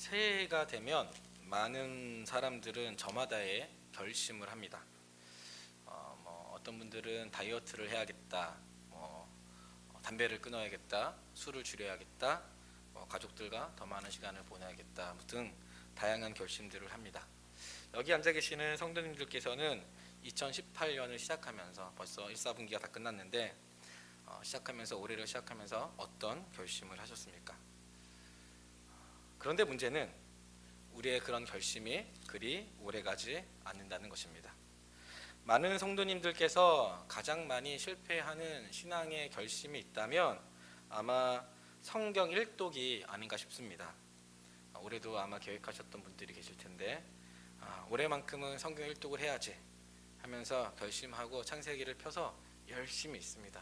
새해가 되면 많은 사람들은 저마다의 결심을 합니다. 어떤 분들은 다이어트를 해야겠다, 담배를 끊어야겠다, 술을 줄여야겠다, 가족들과 더 많은 시간을 보내야겠다 등 다양한 결심들을 합니다. 여기 앉아 계시는 성도님들께서는 2018년을 시작하면서 벌써 1, 4분기가 다 끝났는데 시작하면서 올해를 시작하면서 어떤 결심을 하셨습니까? 그런데 문제는 우리의 그런 결심이 그리 오래가지 않는다는 것입니다. 많은 성도님들께서 가장 많이 실패하는 신앙의 결심이 있다면 아마 성경 일독이 아닌가 싶습니다. 올해도 아마 계획하셨던 분들이 계실 텐데 올해만큼은 성경 일독을 해야지 하면서 결심하고 창세기를 펴서 열심히 있습니다.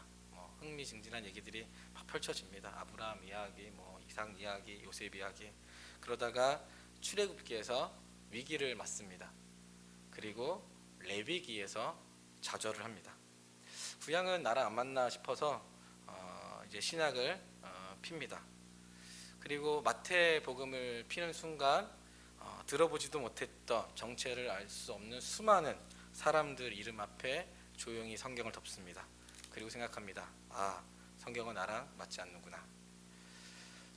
흥미진진한 얘기들이 막 펼쳐집니다. 아브라함 이야기, 이삭 이야기, 요셉 이야기. 그러다가 출애굽기에서 위기를 맞습니다. 그리고 레위기에서 좌절을 합니다. 구약은 나랑 안 맞나 싶어서 이제 신약을 핍니다. 그리고 마태복음을 피는 순간 들어보지도 못했던 정체를 알 수 없는 수많은 사람들 이름 앞에 조용히 성경을 덮습니다. 그리고 생각합니다. 성경은 나랑 맞지 않는구나.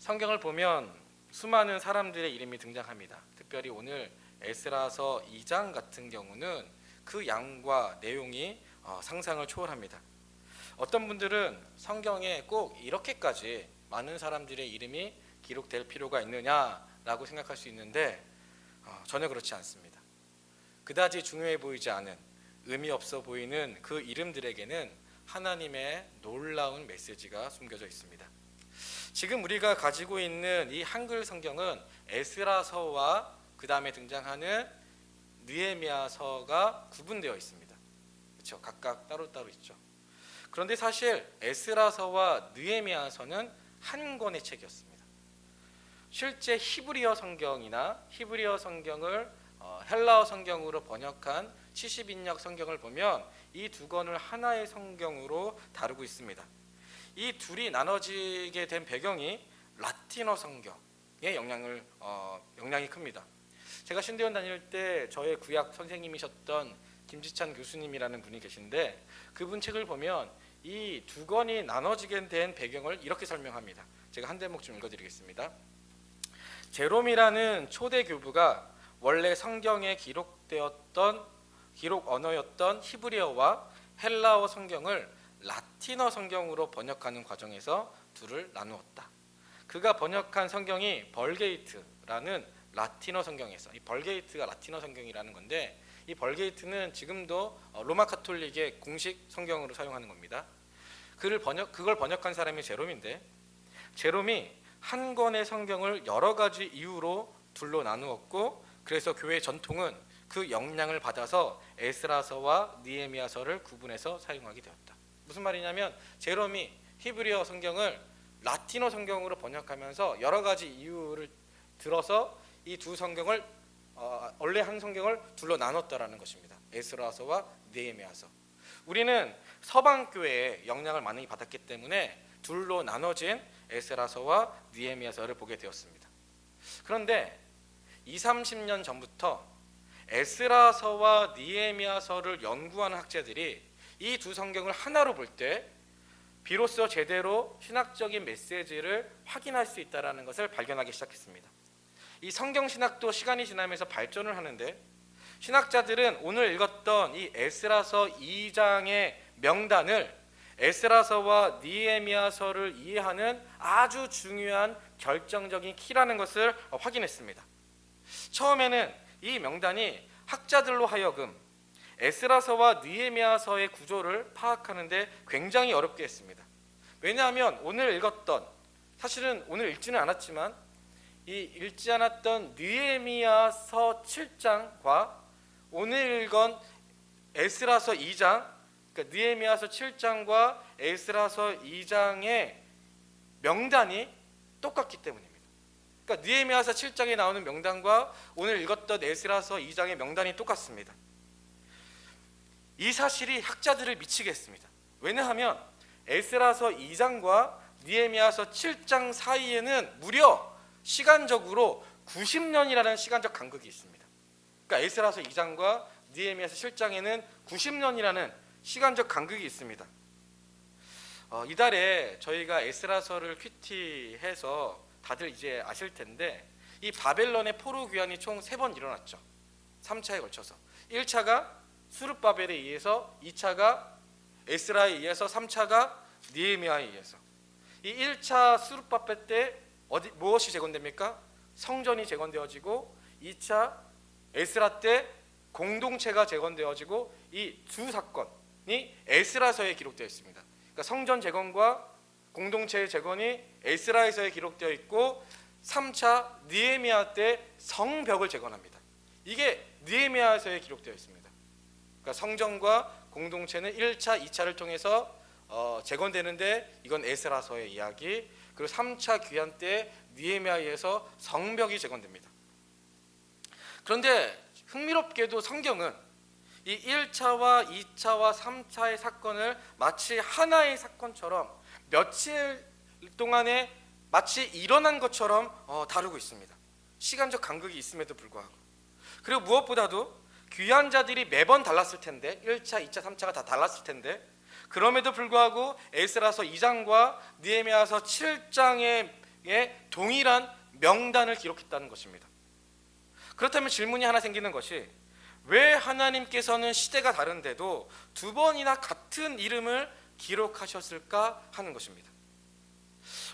성경을 보면 수많은 사람들의 이름이 등장합니다. 특별히 오늘 에스라서 2장 같은 경우는 그 양과 내용이 상상을 초월합니다. 어떤 분들은 성경에 꼭 이렇게까지 많은 사람들의 이름이 기록될 필요가 있느냐라고 생각할 수 있는데 전혀 그렇지 않습니다. 그다지 중요해 보이지 않은, 의미 없어 보이는 그 이름들에게는 하나님의 놀라운 메시지가 숨겨져 있습니다. 지금 우리가 가지고 있는 이 한글 성경은 에스라서와 그 다음에 등장하는 느헤미야서가 구분되어 있습니다. 그렇죠? 각각 따로따로 있죠. 그런데 사실 에스라서와 느헤미야서는 한 권의 책이었습니다. 실제 히브리어 성경이나 히브리어 성경을 헬라어 성경으로 번역한 70인역 성경을 보면 이 두 권을 하나의 성경으로 다루고 있습니다. 이 둘이 나눠지게 된 배경이 라틴어 성경의 영향이 큽니다. 제가 신대원 다닐 때 저의 구약 선생님이셨던 김지찬 교수님이라는 분이 계신데 그분 책을 보면 이 두 권이 나눠지게 된 배경을 이렇게 설명합니다. 제가 한 대목 좀 읽어드리겠습니다. 제롬이라는 초대 교부가 원래 성경에 기록 언어였던 히브리어와 헬라어 성경을 라틴어 성경으로 번역하는 과정에서 둘을 나누었다. 그가 번역한 성경이 벌게이트라는 라틴어 성경에서, 이 벌게이트가 라틴어 성경이라는 건데 이 벌게이트는 지금도 로마 카톨릭의 공식 성경으로 사용하는 겁니다. 그걸 번역한 사람이 제롬인데 제롬이 한 권의 성경을 여러 가지 이유로 둘로 나누었고 그래서 교회 전통은 그 영향을 받아서 에스라서와 느헤미야서를 구분해서 사용하게 되었다. 무슨 말이냐면 제롬이 히브리어 성경을 라틴어 성경으로 번역하면서 여러 가지 이유를 들어서 이 두 성경을 원래 한 성경을 둘로 나눴다라는 것입니다. 에스라서와 느헤미야서. 우리는 서방 교회의 영향을 많이 받았기 때문에 둘로 나눠진 에스라서와 느헤미야서를 보게 되었습니다. 그런데 20-30년 전부터 에스라서와 느헤미야서를 연구하는 학자들이 이 두 성경을 하나로 볼 때 비로소 제대로 신학적인 메시지를 확인할 수 있다는 것을 발견하기 시작했습니다. 이 성경 신학도 시간이 지나면서 발전을 하는데 신학자들은 오늘 읽었던 이 에스라서 2장의 명단을 에스라서와 느헤미야서를 이해하는 아주 중요한 결정적인 키라는 것을 확인했습니다. 처음에는 이 명단이 학자들로 하여금 에스라서와 느헤미야서의 구조를 파악하는 데 굉장히 어렵게 했습니다. 왜냐하면 오늘 읽었던, 사실은 오늘 읽지는 않았지만 읽지 않았던 느헤미야서 7장과 오늘 읽은 에스라서 2장, 그러니까 느헤미야서 7장과 에스라서 2장의 명단이 똑같기 때문입니다. 그러니까 느헤미야서 7장에 나오는 명단과 오늘 읽었던 에스라서 2장의 명단이 똑같습니다. 이 사실이 학자들을 미치게 했습니다. 왜냐하면 에스라서 2장과 느헤미야서 7장 사이에는 무려 시간적으로 90년이라는 시간적 간극이 있습니다. 그러니까 에스라서 2장과 느헤미야서 7장에는 90년이라는 시간적 간극이 있습니다. 이달에 저희가 에스라서를 큐티해서 다들 이제 아실 텐데 이 바벨론의 포로 귀환이 총 3번 일어났죠. 3차에 걸쳐서 1차가 수르바벨에 의해서, 2차가 에스라에 의해서, 3차가 느헤미야에 의해서. 이 1차 수르바벨 때 무엇이 재건됩니까? 성전이 재건되어지고 2차 에스라 때 공동체가 재건되어지고 이 두 사건이 에스라서에 기록되어 있습니다. 그러니까 성전 재건과 공동체의 재건이 에스라에서에 기록되어 있고 3차 느헤미야 때 성벽을 재건합니다. 이게 느헤미야서에 기록되어 있습니다. 그러니까 성전과 공동체는 1차, 2차를 통해서 재건되는데 이건 에스라서의 이야기. 그리고 3차 귀환 때 느헤미야에서 성벽이 재건됩니다. 그런데 흥미롭게도 성경은 이 1차와 2차와 3차의 사건을 마치 하나의 사건처럼 며칠 동안에 마치 일어난 것처럼 다루고 있습니다. 시간적 간극이 있음에도 불구하고. 그리고 무엇보다도 귀환자들이 매번 달랐을 텐데 1차, 2차, 3차가 다 달랐을 텐데 그럼에도 불구하고 에스라서 2장과 느헤미야서 7장에 동일한 명단을 기록했다는 것입니다. 그렇다면 질문이 하나 생기는 것이 왜 하나님께서는 시대가 다른데도 2번이나 같은 이름을 기록하셨을까 하는 것입니다.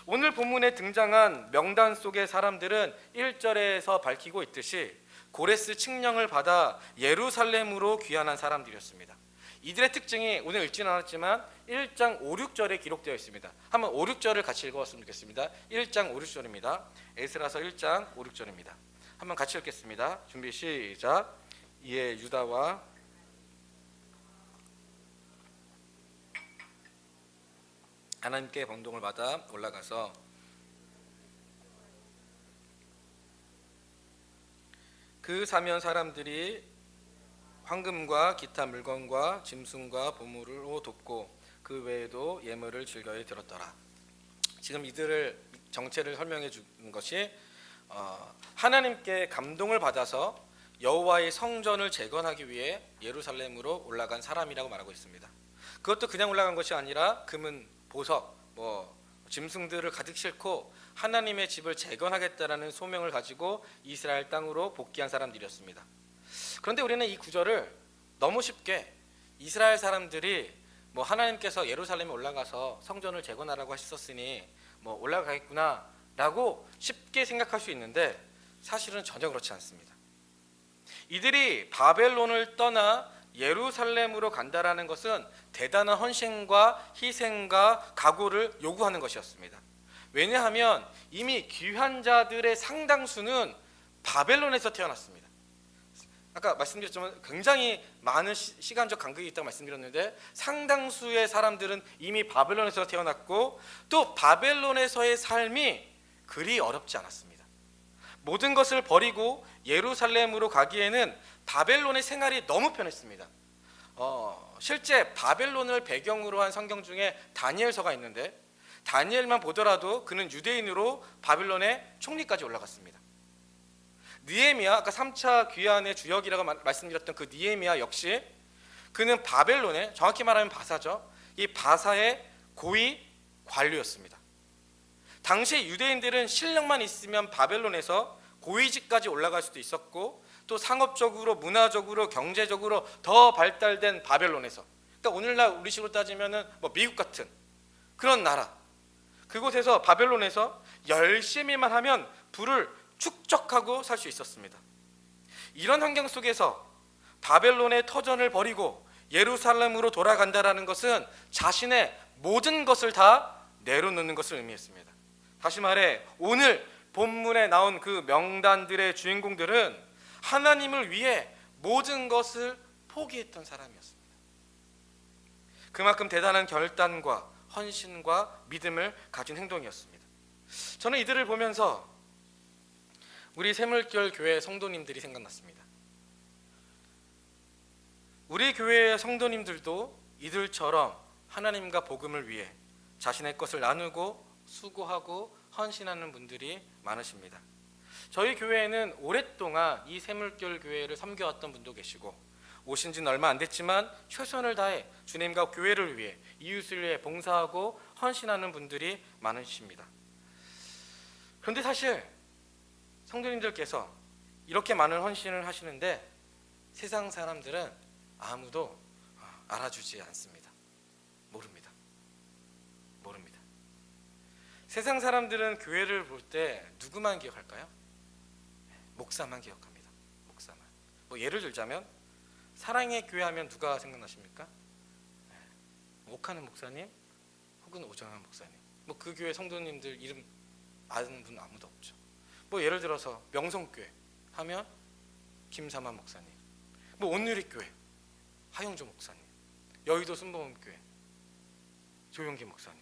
오늘 본문에 등장한 명단 속의 사람들은 1절에서 밝히고 있듯이 고레스 칙령을 받아 예루살렘으로 귀환한 사람들이었습니다. 이들의 특징이 오늘 읽지는 않았지만 1장 5, 6절에 기록되어 있습니다. 한번 5, 6절을 같이 읽어봤으면 좋겠습니다. 1장 5, 6절입니다. 에스라서 1장 5, 6절입니다. 한번 같이 읽겠습니다. 준비 시작. 이에 유다와 하나님께 번동을 받아 올라가서 그 사면 사람들이 황금과 기타 물건과 짐승과 보물을 돕고 그 외에도 예물을 즐거이 들었더라. 지금 이들을 정체를 설명해 주는 것이 하나님께 감동을 받아서 여호와의 성전을 재건하기 위해 예루살렘으로 올라간 사람이라고 말하고 있습니다. 그것도 그냥 올라간 것이 아니라 금은 보석, 짐승들을 가득 싣고 하나님의 집을 재건하겠다라는 소명을 가지고 이스라엘 땅으로 복귀한 사람들이었습니다. 그런데 우리는 이 구절을 너무 쉽게 이스라엘 사람들이 하나님께서 예루살렘에 올라가서 성전을 재건하라고 하셨으니 올라가겠구나라고 쉽게 생각할 수 있는데 사실은 전혀 그렇지 않습니다. 이들이 바벨론을 떠나 예루살렘으로 간다라는 것은 대단한 헌신과 희생과 각오를 요구하는 것이었습니다. 왜냐하면 이미 귀환자들의 상당수는 바벨론에서 태어났습니다. 아까 말씀드렸지만 굉장히 많은 시간적 간극이 있다고 말씀드렸는데 상당수의 사람들은 이미 바벨론에서 태어났고 또 바벨론에서의 삶이 그리 어렵지 않았습니다. 모든 것을 버리고 예루살렘으로 가기에는 바벨론의 생활이 너무 편했습니다. 실제 바벨론을 배경으로 한 성경 중에 다니엘서가 있는데 다니엘만 보더라도 그는 유대인으로 바벨론의 총리까지 올라갔습니다. 느헤미야, 아까 3차 귀환의 주역이라고 말씀드렸던 그 느헤미야 역시 그는 바벨론의, 정확히 말하면 바사죠, 이 바사의 고위 관료였습니다. 당시 유대인들은 실력만 있으면 바벨론에서 고위직까지 올라갈 수도 있었고 또 상업적으로, 문화적으로, 경제적으로 더 발달된 바벨론에서, 그러니까 오늘날 우리식으로 따지면은 미국 같은 그런 나라, 그곳에서 바벨론에서 열심히만 하면 부를 축적하고 살 수 있었습니다. 이런 환경 속에서 바벨론의 터전을 버리고 예루살렘으로 돌아간다라는 것은 자신의 모든 것을 다 내려놓는 것을 의미했습니다. 다시 말해 오늘 본문에 나온 그 명단들의 주인공들은 하나님을 위해 모든 것을 포기했던 사람이었습니다. 그만큼 대단한 결단과 헌신과 믿음을 가진 행동이었습니다. 저는 이들을 보면서 우리 새물결 교회 성도님들이 생각났습니다. 우리 교회의 성도님들도 이들처럼 하나님과 복음을 위해 자신의 것을 나누고 수고하고 헌신하는 분들이 많으십니다. 저희 교회에는 오랫동안 이 새물결 교회를 섬겨왔던 분도 계시고, 오신 지는 얼마 안 됐지만 최선을 다해 주님과 교회를 위해, 이웃을 위해 봉사하고 헌신하는 분들이 많으십니다. 그런데 사실 성도님들께서 이렇게 많은 헌신을 하시는데 세상 사람들은 아무도 알아주지 않습니다. 모릅니다. 세상 사람들은 교회를 볼 때 누구만 기억할까요? 목사만 기억합니다. 목사만. 뭐 예를 들자면 사랑의 교회 하면 누가 생각나십니까? 옥하는 목사님 혹은 오정환 목사님. 뭐 그 교회 성도님들 이름 아는 분 아무도 없죠. 뭐 예를 들어서 명성교회 하면 김삼환 목사님, 뭐 온누리교회 하영조 목사님, 여의도 순복음교회 조용기 목사님.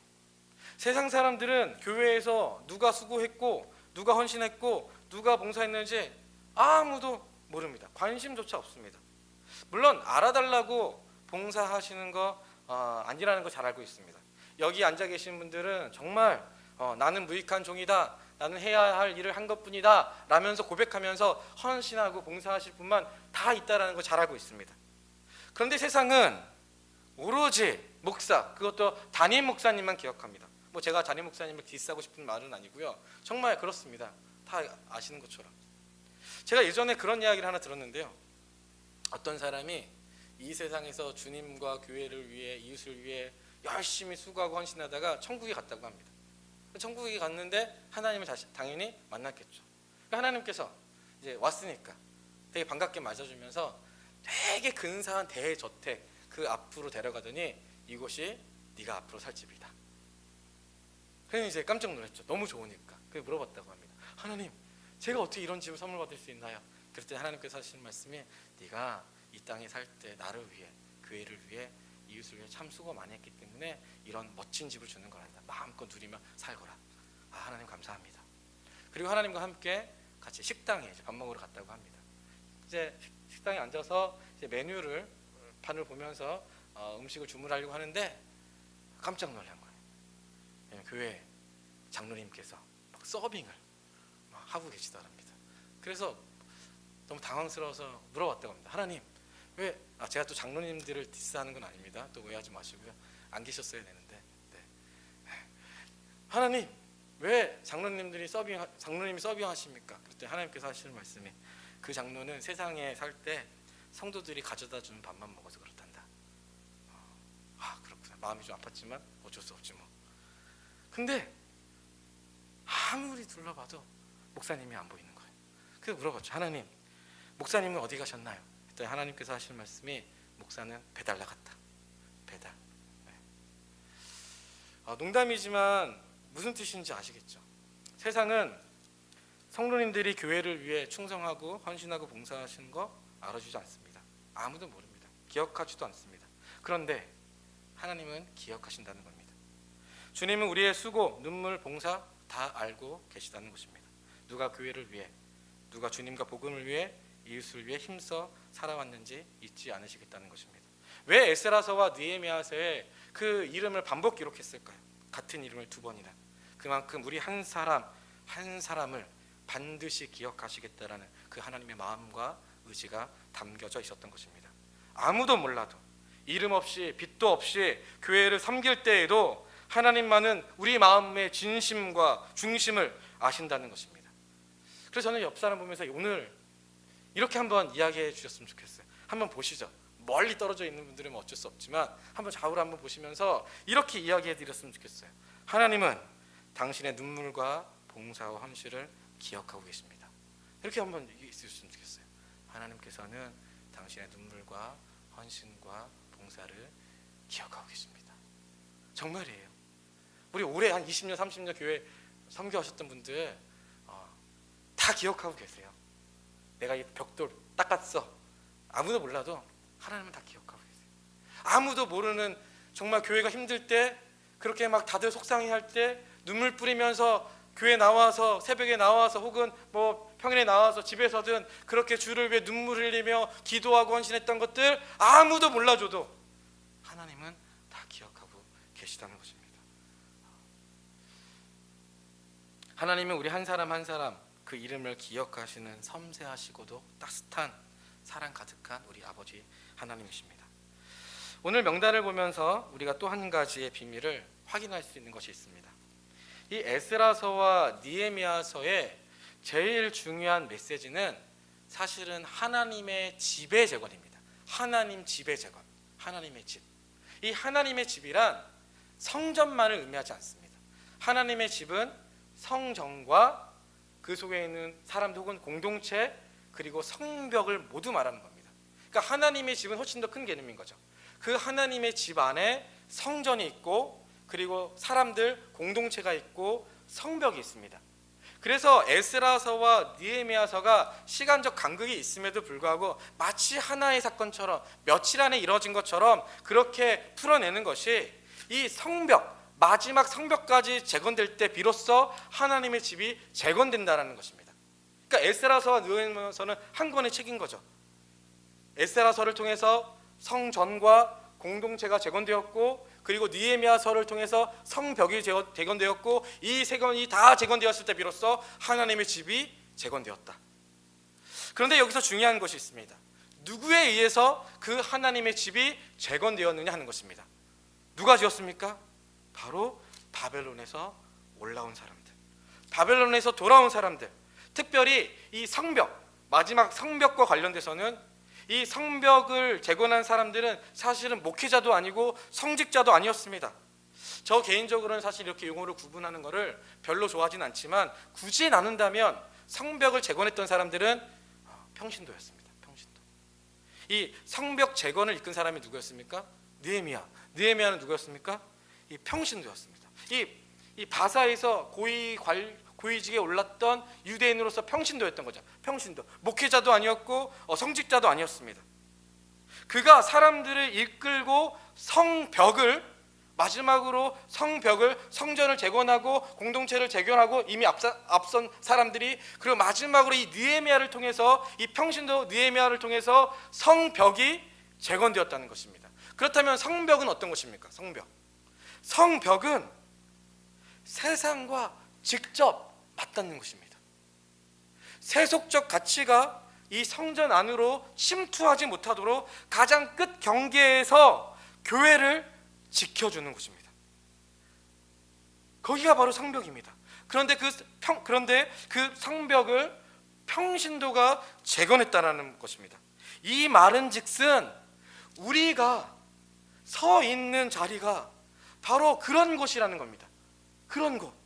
세상 사람들은 교회에서 누가 수고했고 누가 헌신했고 누가 봉사했는지 아무도 모릅니다. 관심조차 없습니다. 물론 알아달라고 봉사하시는 거 아니라는 거 잘 알고 있습니다. 여기 앉아 계신 분들은 정말 나는 무익한 종이다, 나는 해야 할 일을 한 것뿐이다 라면서 고백하면서 헌신하고 봉사하실 분만 다 있다는 거 잘 알고 있습니다. 그런데 세상은 오로지 목사, 그것도 담임 목사님만 기억합니다. 뭐 제가 담임 목사님을 디스하고 싶은 말은 아니고요, 정말 그렇습니다. 다 아시는 것처럼. 제가 예전에 그런 이야기를 하나 들었는데요, 어떤 사람이 이 세상에서 주님과 교회를 위해, 이웃을 위해 열심히 수고하고 헌신하다가 천국에 갔다고 합니다. 천국에 갔는데 하나님을 당연히 만났겠죠. 하나님께서 이제 왔으니까 되게 반갑게 맞아주면서 되게 근사한 대저택 그 앞으로 데려가더니 이곳이 네가 앞으로 살 집이다. 그래서 이제 깜짝 놀랐죠. 너무 좋으니까. 그래서 물어봤다고 합니다. 하나님, 제가 어떻게 이런 집을 선물 받을 수 있나요? 그럴 때 하나님께서 하시는 말씀이 네가 이 땅에 살 때 나를 위해, 교회를 위해, 이웃을 위해 참 수고 많이 했기 때문에 이런 멋진 집을 주는 거란다. 마음껏 누리며 살거라. 하나님 감사합니다. 그리고 하나님과 함께 같이 식당에 이제 밥 먹으러 갔다고 합니다. 이제 식당에 앉아서 이제 메뉴를 판을 보면서 음식을 주문하려고 하는데 깜짝 놀란 거예요. 교회 장로님께서 막 서빙을 막 하고 계시더랍니다. 그래서 너무 당황스러워서 물어봤다고 합니다. 하나님, 왜 제가 또 장로님들을 디스하는 건 아닙니다. 또 오해하지 마시고요. 안 계셨어야 되는데. 네. 하나님, 왜 장로님이 서빙하십니까? 그때 하나님께서 하시는 말씀이 그 장로는 세상에 살 때 성도들이 가져다 주는 밥만 먹어서 그렇단다. 그렇구나. 마음이 좀 아팠지만 어쩔 수 없지 뭐. 근데 아무리 둘러봐도 목사님이 안 보이는 거예요. 그래서 물어봤죠. 하나님, 목사님은 어디 가셨나요? 그때 하나님께서 하시는 말씀이 목사는 배달 나갔다. 배달. 네. 농담이지만 무슨 뜻인지 아시겠죠? 세상은 성도님들이 교회를 위해 충성하고 헌신하고 봉사하시는 거 알아주지 않습니다. 아무도 모릅니다. 기억하지도 않습니다. 그런데 하나님은 기억하신다는 겁니다. 주님은 우리의 수고, 눈물, 봉사 다 알고 계시다는 것입니다. 누가 교회를 위해, 누가 주님과 복음을 위해, 이웃을 위해 힘써 살아왔는지 잊지 않으시겠다는 것입니다. 왜 에스라서와 느헤미야서에 그 이름을 반복 기록했을까요? 같은 이름을 두 번이나. 그만큼 우리 한 사람을 반드시 기억하시겠다라는 그 하나님의 마음과 의지가 담겨져 있었던 것입니다. 아무도 몰라도, 이름 없이 빚도 없이 교회를 섬길 때에도 하나님만은 우리 마음의 진심과 중심을 아신다는 것입니다. 그래서 저는 옆 사람 보면서 오늘 이렇게 한번 이야기해 주셨으면 좋겠어요. 한번 보시죠. 멀리 떨어져 있는 분들은 어쩔 수 없지만 한번 좌우를 한번 보시면서 이렇게 이야기해 드렸으면 좋겠어요. 하나님은 당신의 눈물과 봉사와 헌신을 기억하고 계십니다. 이렇게 한번 있으셨으면 좋겠어요. 하나님께서는 당신의 눈물과 헌신과 봉사를 기억하고 계십니다. 정말이에요. 우리 올해 한 20년 30년 교회 선교하셨던 분들 다 기억하고 계세요. 내가 이 벽돌 닦았어. 아무도 몰라도 하나님은 다 기억하고 계세요. 아무도 모르는, 정말 교회가 힘들 때, 그렇게 막 다들 속상해할 때 눈물 뿌리면서 교회 나와서, 새벽에 나와서, 혹은 뭐 평일에 나와서 집에서든 그렇게 주를 위해 눈물 흘리며 기도하고 헌신했던 것들 아무도 몰라줘도 하나님은 다 기억하고 계시다는 것입니다. 하나님은 우리 한 사람 한 사람 그 이름을 기억하시는 섬세하시고도 따뜻한 사랑 가득한 우리 아버지 하나님이십니다. 오늘 명단을 보면서 우리가 또 한 가지의 비밀을 확인할 수 있는 것이 있습니다. 이 에스라서와 느헤미야서의 제일 중요한 메시지는 사실은 하나님의 집의 재건입니다. 하나님 집의 재건, 하나님의 집. 이 하나님의 집이란 성전만을 의미하지 않습니다. 하나님의 집은 성전과 그 속에 있는 사람들 혹은 공동체 그리고 성벽을 모두 말하는 겁니다. 그러니까 하나님의 집은 훨씬 더 큰 개념인 거죠. 그 하나님의 집 안에 성전이 있고 그리고 사람들 공동체가 있고 성벽이 있습니다. 그래서 에스라서와 느헤미야서가 시간적 간극이 있음에도 불구하고 마치 하나의 사건처럼 며칠 안에 이루어진 것처럼 그렇게 풀어내는 것이 이 성벽, 마지막 성벽까지 재건될 때 비로소 하나님의 집이 재건된다는 것입니다. 그러니까 에스라서와 느헤미야서는 한 권의 책인 거죠. 에스라서를 통해서 성전과 공동체가 재건되었고 그리고 느헤미야서를 통해서 성벽이 재건되었고 이 세 권이 다 재건되었을 때 비로소 하나님의 집이 재건되었다. 그런데 여기서 중요한 것이 있습니다. 누구에 의해서 그 하나님의 집이 재건되었느냐 하는 것입니다. 누가 지었습니까? 바로 바벨론에서 올라온 사람들, 바벨론에서 돌아온 사람들. 특별히 이 성벽, 마지막 성벽과 관련돼서는 이 성벽을 재건한 사람들은 사실은 목회자도 아니고 성직자도 아니었습니다. 저 개인적으로는 사실 이렇게 용어를 구분하는 것을 별로 좋아하진 않지만 굳이 나눈다면 성벽을 재건했던 사람들은 평신도였습니다. 평신도. 이 성벽 재건을 이끈 사람이 누구였습니까? 느헤미야. 느헤미야는 누구였습니까? 이 평신도였습니다. 이 바사에서 고위직에 올랐던 유대인으로서 평신도였던 거죠. 평신도. 목회자도 아니었고 성직자도 아니었습니다. 그가 사람들을 이끌고 성벽을 마지막으로 성전을 재건하고 공동체를 재건하고 이미 앞선 사람들이 그리고 마지막으로 이 느헤미야를 통해서 이 평신도 느헤미야를 통해서 성벽이 재건되었다는 것입니다. 그렇다면 성벽은 어떤 것입니까? 성벽은 세상과 직접 맞닿는 것입니다. 세속적 가치가 이 성전 안으로 침투하지 못하도록 가장 끝 경계에서 교회를 지켜주는 곳입니다. 거기가 바로 성벽입니다. 그런데 그 성벽을 평신도가 재건했다라는 것입니다. 이 말은즉슨 우리가 서 있는 자리가 바로 그런 곳이라는 겁니다. 그런 곳.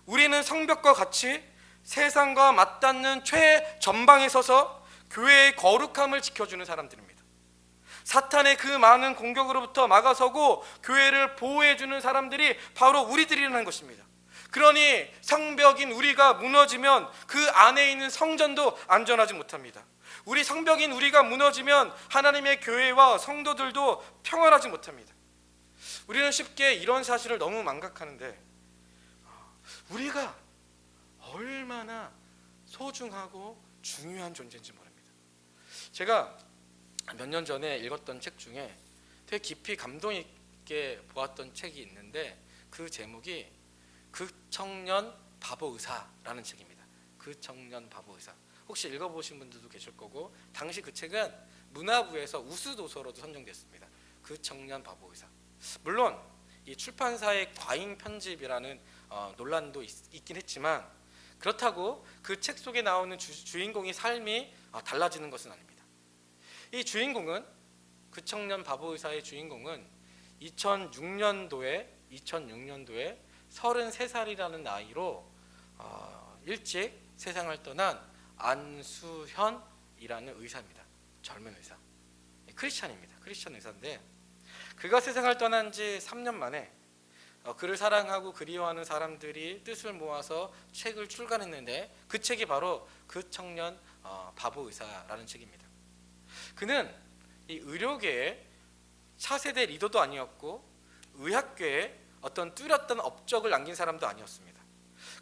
우리는 성벽과 같이 세상과 맞닿는 최전방에 서서 교회의 거룩함을 지켜주는 사람들입니다. 사탄의 그 많은 공격으로부터 막아서고 교회를 보호해주는 사람들이 바로 우리들이라는 것입니다. 그러니 성벽인 우리가 무너지면 그 안에 있는 성전도 안전하지 못합니다. 우리 성벽인 우리가 무너지면 하나님의 교회와 성도들도 평안하지 못합니다. 우리는 쉽게 이런 사실을 너무 망각하는데 우리가 얼마나 소중하고 중요한 존재인지 모릅니다. 제가 몇 년 전에 읽었던 책 중에 되게 깊이 감동 있게 보았던 책이 있는데 그 제목이 그 청년 바보 의사라는 책입니다. 그 청년 바보 의사. 혹시 읽어보신 분들도 계실 거고 당시 그 책은 문화부에서 우수도서로도 선정됐습니다. 그 청년 바보 의사. 물론 이 출판사의 과잉 편집이라는 논란도 있긴 했지만 그렇다고 그 책 속에 나오는 주인공의 삶이 달라지는 것은 아닙니다. 이 주인공은 그 청년 바보 의사의 주인공은 2006년도에 33살이라는 나이로 일찍 세상을 떠난 안수현이라는 의사입니다. 젊은 의사. 크리스찬입니다. 크리스찬 의사인데 그가 세상을 떠난 지 3년 만에 그를 사랑하고 그리워하는 사람들이 뜻을 모아서 책을 출간했는데 그 책이 바로 그 청년 바보 의사라는 책입니다. 그는 이 의료계의 차세대 리더도 아니었고 의학계에 어떤 뚜렷한 업적을 남긴 사람도 아니었습니다.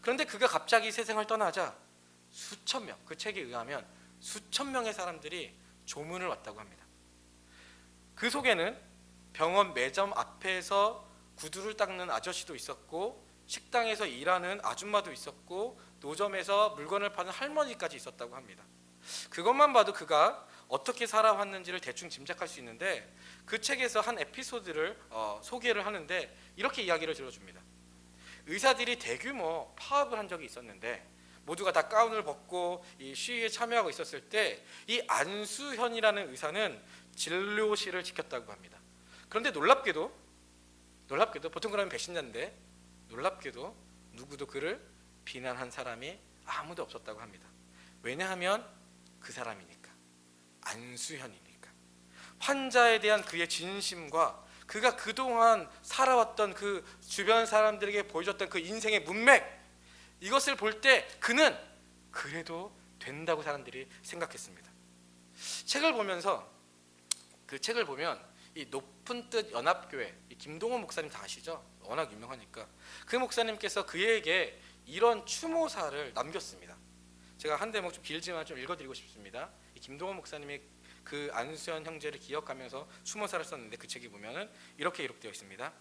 그런데 그가 갑자기 세상을 떠나자 수천 명, 그 책에 의하면 수천 명의 사람들이 조문을 왔다고 합니다. 그 속에는 병원 매점 앞에서 구두를 닦는 아저씨도 있었고 식당에서 일하는 아줌마도 있었고 노점에서 물건을 파는 할머니까지 있었다고 합니다. 그것만 봐도 그가 어떻게 살아왔는지를 대충 짐작할 수 있는데, 그 책에서 한 에피소드를 소개를 하는데 이렇게 이야기를 들어줍니다. 의사들이 대규모 파업을 한 적이 있었는데 모두가 다 가운을 벗고 이 시위에 참여하고 있었을 때 이 안수현이라는 의사는 진료실을 지켰다고 합니다. 그런데 놀랍게도 보통 그러면 배신자인데 놀랍게도 누구도 그를 비난한 사람이 아무도 없었다고 합니다. 왜냐하면 그 사람이니까, 안수현이니까. 환자에 대한 그의 진심과 그가 그동안 살아왔던 그 주변 사람들에게 보여줬던 그 인생의 문맥, 이것을 볼 때 그는 그래도 된다고 사람들이 생각했습니다. 책을 보면서, 그 책을 보면 이 높은 뜻 연합교회, 이 김동원 목사님 다 아시죠? 워낙 유명하니까. 그 목사님께서 그에게 이런 추모사를 남겼습니다. 제가 한 대목 좀 길지만 좀 읽어드리고 싶습니다. 이 김동원 목사님이 그 안수현 형제를 기억하면서 추모사를 썼는데, 그 책에 보면은 이렇게 기록되어 있습니다.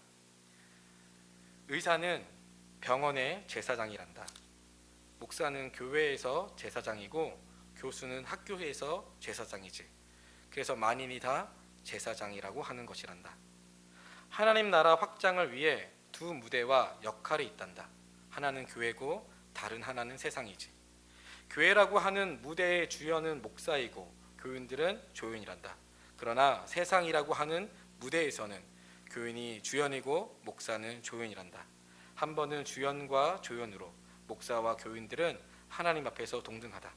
의사는 병원의 제사장이란다. 목사는 교회에서 제사장이고 교수는 학교에서 제사장이지. 그래서 만인이 다 제사장이라고 하는 것이란다. 하나님 나라 확장을 위해 두 무대와 역할이 있단다. 하나는 교회고 다른 하나는 세상이지. 교회라고 하는 무대의 주연은 목사이고 교인들은 조연이란다. 그러나 세상이라고 하는 무대에서는 교인이 주연이고 목사는 조연이란다. 한 번은 주연과 조연으로 목사와 교인들은 하나님 앞에서 동등하다.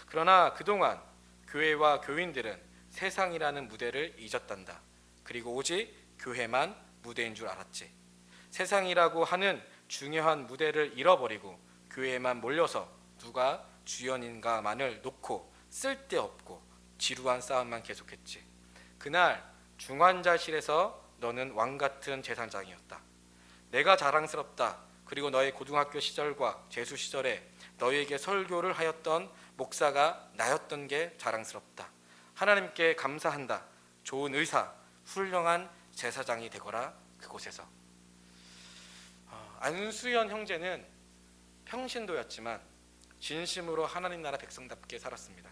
그러나 그동안 교회와 교인들은 세상이라는 무대를 잊었단다. 그리고 오직 교회만 무대인 줄 알았지. 세상이라고 하는 중요한 무대를 잃어버리고 교회에만 몰려서 누가 주연인가만을 놓고 쓸데없고 지루한 싸움만 계속했지. 그날 중환자실에서 너는 왕같은 제사장이었다. 내가 자랑스럽다. 그리고 너의 고등학교 시절과 재수 시절에 너에게 설교를 하였던 목사가 나였던 게 자랑스럽다. 하나님께 감사한다. 좋은 의사, 훌륭한 제사장이 되거라 그곳에서. 안수현 형제는 평신도였지만 진심으로 하나님 나라 백성답게 살았습니다.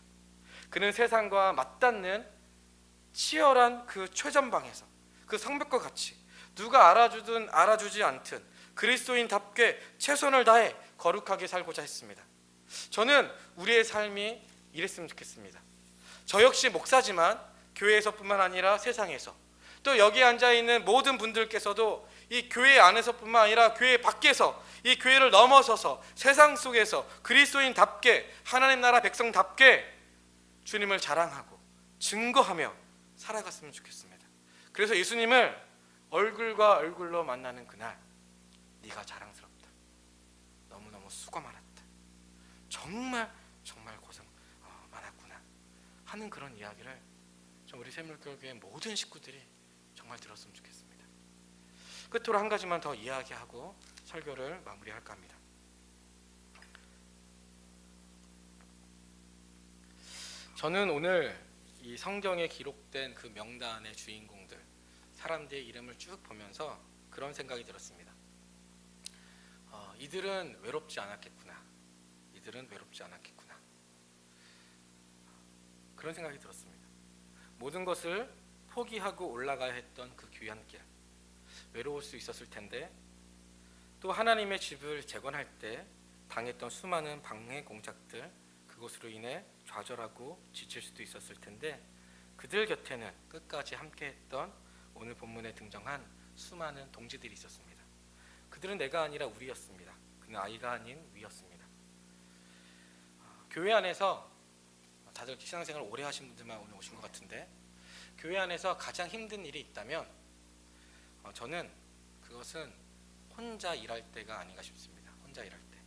그는 세상과 맞닿는 치열한 그 최전방에서 그 성벽과 같이 누가 알아주든 알아주지 않든 그리스도인답게 최선을 다해 거룩하게 살고자 했습니다. 저는 우리의 삶이 이랬으면 좋겠습니다. 저 역시 목사지만 교회에서뿐만 아니라 세상에서, 또 여기 앉아있는 모든 분들께서도 이 교회 안에서뿐만 아니라 교회 밖에서, 이 교회를 넘어서서 세상 속에서 그리스도인답게 하나님 나라 백성답게 주님을 자랑하고 증거하며 살아갔으면 좋겠습니다. 그래서 예수님을 얼굴과 얼굴로 만나는 그날, 네가 자랑스럽다. 너무너무 수고 많았다. 정말 고생 많았구나 하는 그런 이야기를 좀 우리 샘물교회 모든 식구들이 정말 들었으면 좋겠습니다. 끝으로 한 가지만 더 이야기하고 설교를 마무리할까 합니다. 저는 오늘 이 성경에 기록된 그 명단의 주인공들, 사람들의 이름을 쭉 보면서 그런 생각이 들었습니다. 이들은 외롭지 않았겠구나. 이들은 외롭지 않았겠구나. 그런 생각이 들었습니다. 모든 것을 포기하고 올라가야 했던 그 귀한 길, 외로울 수 있었을 텐데, 또 하나님의 집을 재건할 때 당했던 수많은 방해 공작들, 그것으로 인해 좌절하고 지칠 수도 있었을 텐데, 그들 곁에는 끝까지 함께했던 오늘 본문에 등장한 수많은 동지들이 있었습니다. 그들은 내가 아니라 우리였습니다. 그는 아이가 아닌 위였습니다. 교회 안에서, 다들 신앙생활 오래 하신 분들만 오늘 오신 것 같은데, 교회 안에서 가장 힘든 일이 있다면 저는 그것은 혼자 일할 때가 아닌가 싶습니다. 혼자 일할 때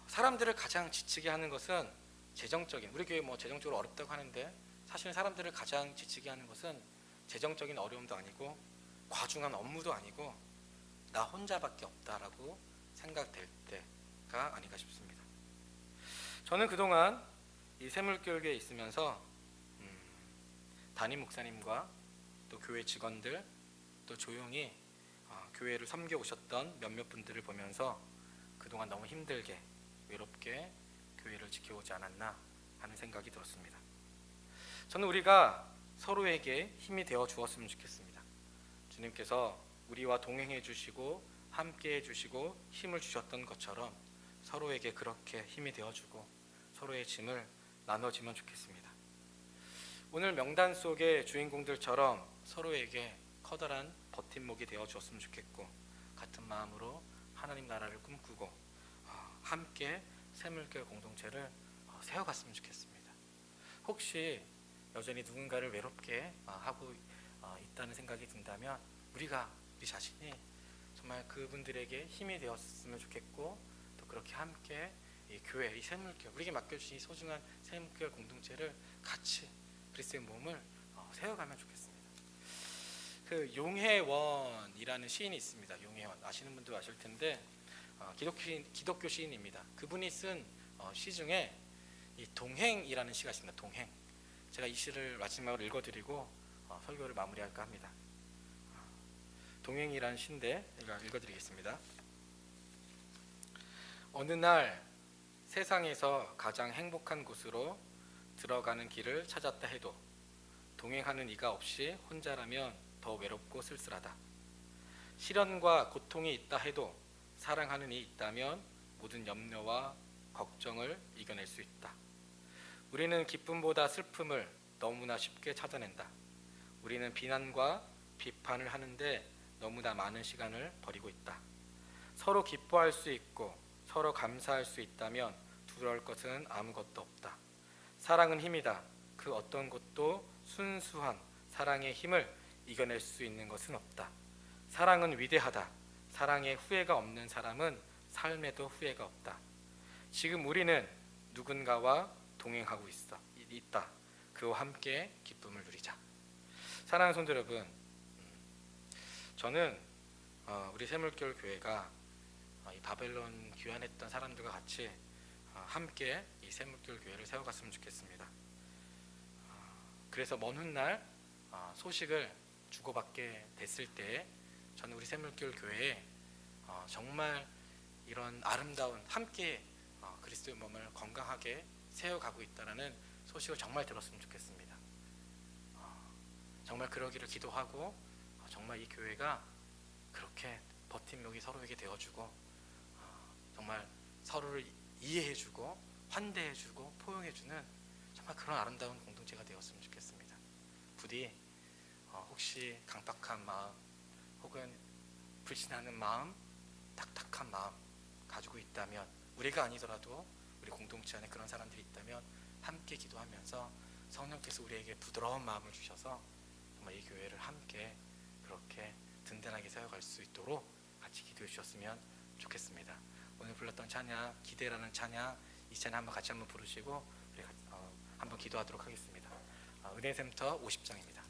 사람들을 가장 지치게 하는 것은 재정적인, 우리 교회 뭐 재정적으로 어렵다고 하는데 사실은 사람들을 가장 지치게 하는 것은 재정적인 어려움도 아니고 과중한 업무도 아니고 나 혼자밖에 없다라고 생각될 때가 아닌가 싶습니다. 저는 그동안 이 샘물교회에 있으면서 담임 목사님과 또 교회 직원들, 또 조용히 교회를 섬겨 오셨던 몇몇 분들을 보면서 그동안 너무 힘들게 외롭게 교회를 지켜오지 않았나 하는 생각이 들었습니다. 저는 우리가 서로에게 힘이 되어 주었으면 좋겠습니다. 주님께서 우리와 동행해 주시고 함께 해 주시고 힘을 주셨던 것처럼 서로에게 그렇게 힘이 되어 주고 서로의 짐을 나눠지면 좋겠습니다. 오늘 명단 속의 주인공들처럼 서로에게 커다란 버팀목이 되어 주었으면 좋겠고, 같은 마음으로 하나님 나라를 꿈꾸고 함께 샘물교회 공동체를 세워갔으면 좋겠습니다. 혹시 여전히 누군가를 외롭게 하고 있다는 생각이 든다면 우리 자신이 정말 그분들에게 힘이 되었으면 좋겠고, 또 그렇게 함께 이 교회, 이 샘물교회, 우리에게 맡겨주신 이 소중한 샘물교회 공동체를 같이 그리스도의 몸을 세워가면 좋겠습니다. 그 용혜원이라는 시인이 있습니다. 용혜원 아시는 분도 아실 텐데 기독교 시인입니다. 그분이 쓴 시 중에 이 동행이라는 시가 있습니다. 동행. 제가 이 시를 마지막으로 읽어드리고 설교를 마무리할까 합니다. 동행이라는 시인데 제가 읽어드리겠습니다. 어느 날 세상에서 가장 행복한 곳으로 들어가는 길을 찾았다 해도 동행하는 이가 없이 혼자라면 더 외롭고 쓸쓸하다. 시련과 고통이 있다 해도 사랑하는 이 있다면 모든 염려와 걱정을 이겨낼 수 있다. 우리는 기쁨보다 슬픔을 너무나 쉽게 찾아낸다. 우리는 비난과 비판을 하는데 너무나 많은 시간을 버리고 있다. 서로 기뻐할 수 있고 서로 감사할 수 있다면 두려울 것은 아무것도 없다. 사랑은 힘이다. 그 어떤 것도 순수한 사랑의 힘을 이겨낼 수 있는 것은 없다. 사랑은 위대하다. 사랑에 후회가 없는 사람은 삶에도 후회가 없다. 지금 우리는 누군가와 동행하고 있다. 그와 함께 기쁨을 누리자. 사랑하는 성도 여러분, 저는 우리 샘물교회 교회가 이 바벨론 귀환했던 사람들과 같이 함께 이 샘물교회 교회를 세워갔으면 좋겠습니다. 그래서 먼 훗날 소식을 주고받게 됐을 때 저는 우리 샘물교회 교회에 정말 이런 아름다운 함께 그리스도의 몸을 건강하게 세워가고 있다는 소식을 정말 들었으면 좋겠습니다. 정말 그러기를 기도하고 정말 이 교회가 그렇게 버팀목이 서로에게 되어주고 정말 서로를 이해해주고 환대해주고 포용해주는 정말 그런 아름다운 공동체가 되었으면 좋겠습니다. 부디 혹시 강박한 마음 혹은 불신하는 마음, 딱딱한 마음 가지고 있다면, 우리가 아니더라도 우리 공동체 안에 그런 사람들이 있다면 함께 기도하면서 성령께서 우리에게 부드러운 마음을 주셔서 정말 이 교회를 함께 그렇게 든든하게 세워갈 수 있도록 같이 기도해 주셨으면 좋겠습니다. 오늘 불렀던 찬양, 기대라는 찬양, 이 찬양 같이 한번 부르시고 우리 한번 기도하도록 하겠습니다. 은혜센터 50장입니다.